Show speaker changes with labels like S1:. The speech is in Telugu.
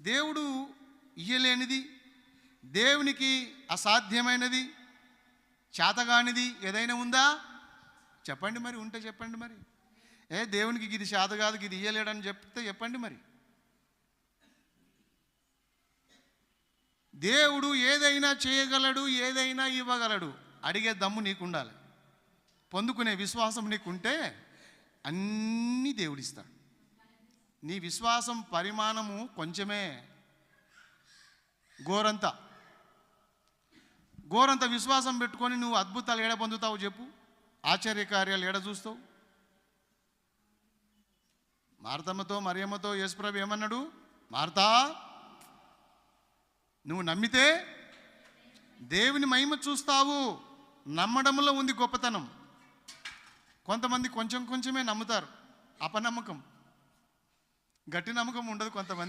S1: దేవుడు ఇయ్యలేనిది, దేవునికి అసాధ్యమైనది, చేతగానిది ఏదైనా ఉందా? చెప్పండి మరి. ఉంటే చెప్పండి మరి. దేవునికి ఇది చేత కాదు, ఇది ఇయ్యలేడని చెప్తే చెప్పండి మరి. దేవుడు ఏదైనా చేయగలడు, ఏదైనా ఇవ్వగలడు. అడిగే దమ్ము నీకుండాలి, పొందుకునే విశ్వాసం నీకుంటే అన్నీ దేవుడిస్తాడు. నీ విశ్వాసం పరిమాణము కొంచెమే, గోరంత విశ్వాసం పెట్టుకొని నువ్వు అద్భుతాలు ఏడ పొందుతావు చెప్పు? ఆశ్చర్యకార్యాలు ఏడ చూస్తావు? మార్తమ్మతో మరియమ్మతో యేసుప్రభు ఏమన్నాడు? మార్తా, నువ్వు నమ్మితే దేవుని మహిమ చూస్తావు. నమ్మడంలో ఉంది గొప్పతనం. కొంతమంది కొంచెమే నమ్ముతారు, అపనమ్మకం. గట్టి నమ్మకం ఉండదు కొంతమంది.